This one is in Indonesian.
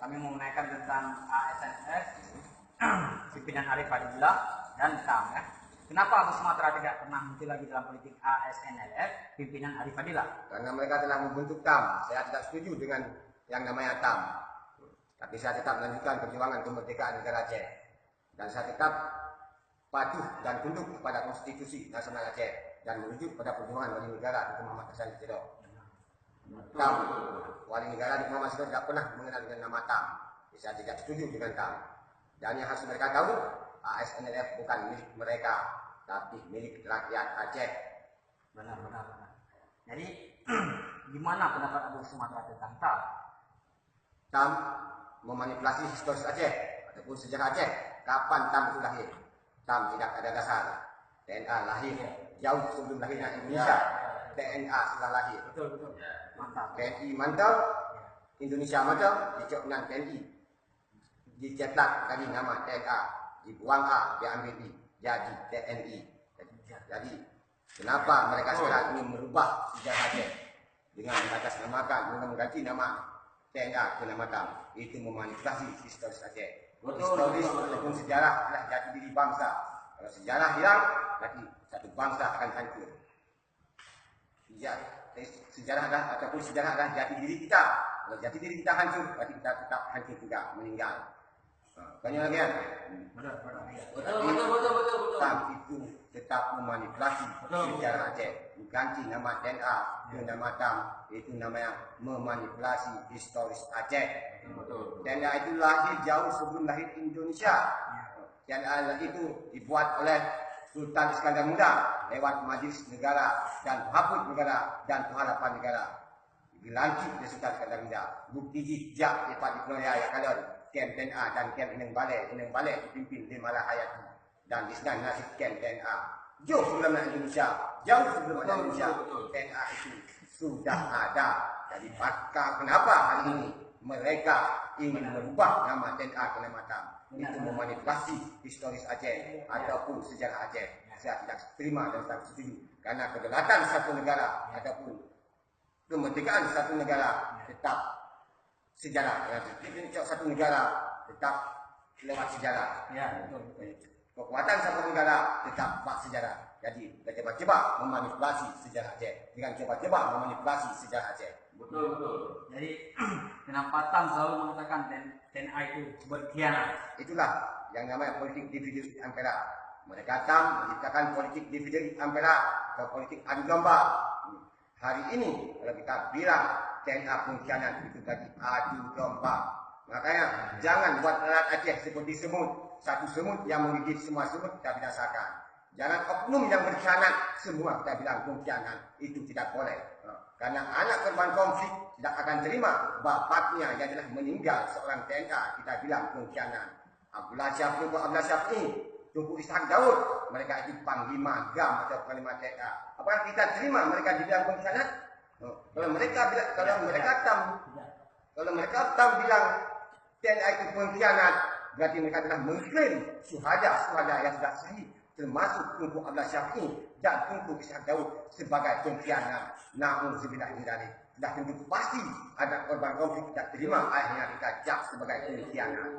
kami mau menaikkan tentang ASNS, pimpinan Arif Fadillah dan TAM ya. Kenapa Abu Sumatera tidak pernah muncul lagi dalam politik ASNLF, pimpinan Arif Fadillah? Karena mereka telah membentuk TAM. Saya tidak setuju dengan yang namanya TAM. Tapi saya tetap melanjutkan perjuangan kemerdekaan negara Aceh. Dan saya tetap patuh dan tunduk kepada konstitusi nasional Aceh dan merujuk pada perjuangan wali negara Dr. Muhammad Hasan Siro. TAM, wali negara Dr. Muhammad Siro tidak pernah mengenal dengan nama TAM. Saya tidak setuju dengan TAM. Dan yang harus mereka tahu, ASNLF bukan milik mereka, tapi milik rakyat Aceh. Benar. Jadi, gimana pendapat Abu Sumatera tentang TAM? TAM memanipulasi historis Aceh ataupun sejarah Aceh. Kapan TAM itu lahir? TAM tidak ada dasar. TNA lahir jauh sebelum lahirnya Indonesia. TNA sudah lahir. Betul. Mantap. TNI mantap, Indonesia mantap, dicoknan TNI. Dicetak tadi nama TNA, dibuang A, diambil B, jadi TNI. Jadi, kenapa mereka sekarang ingin merubah sejarah Aceh dengan mengatasnamakan, mengganti nama TNA ke nama TAM? Itu memanipulasi historis Aceh. Historis ataupun sejarah adalah jati diri bangsa. Kalau sejarah hilang, berarti satu bangsa akan hancur. Sejarah adalah jati diri kita. Kalau jati diri kita hancur, berarti kita tetap hancur juga, meninggal. Banyak lagi kan? Betul. TAM itu tetap memanipulasi sejarah Aceh. Ganti nama TNA ke nama TAM, itu namanya memanipulasi historis Aceh. TNA itu lahir jauh sebelum lahir Indonesia. TNA itu dibuat oleh Sultan Iskandar Muda lewat Majelis Negara dan Haput Negara dan Pengharapan Negara. Dilantik oleh Sultan Iskandar Muda. Bukti jejak di Pak Diploya Kalon, Kem TNA dan Kem Ineng Balai dipimpin di Malahayati dan Isnan Nasib Kem TNA. Jauh sebelum Indonesia, jauh sebelum ada Indonesia, TNA itu sudah ada. Jadi kenapa hari ini mereka ingin merubah nama TNA ke nama TAM? Itu memanipulasi historis Aceh ataupun sejarah Aceh. Saya tidak terima dan tidak setuju. Karena kedaulatan satu negara ataupun kemerdekaan satu negara tetap sejarah. Satu negara tetap lewat sejarah. Ya, betul. Kekuatan satu negara tetap bak sejarah. Jadi, kita coba-coba memanipulasi sejarah Aceh. Dengan coba-coba memanipulasi sejarah Aceh. Betul. Jadi, kenapa TAM selalu mengatakan TNA itu berkhianat? Itulah yang namanya politik divisi ampera. Mereka TAM menciptakan politik divisi ampera atau politik adu domba. Hari ini, kalau kita bilang TNA pengkhianat, itu tadi adu domba. Makanya, jangan buat rakyat Aceh seperti semut. Satu semut yang menggigit semua semut kita binasakan. Jangan oknum yang berkhianat semua kita bilang pengkhianat. Itu tidak boleh. Karena anak korban konflik tidak akan terima bapaknya yang telah meninggal seorang TNA kita bilang pengkhianat. Abdullah Syafi'i, Tunku Ishak Daud, mereka itu panglima GAM atau panglima TNA. Apakah kita terima mereka dibilang pengkhianat? Kalau mereka TAM bilang TNA itu pengkhianat, berarti mereka telah mengklaim syuhada yang sudah sahih, termasuk Tunku Abdullah Syafi'i dan Tunku Ishak Daud sebagai pengkhianat. Na'udzubillah min dzalik. Sudah tentu pasti ada korban konflik tidak terima ayahnya kita cap sebagai pengkhianat.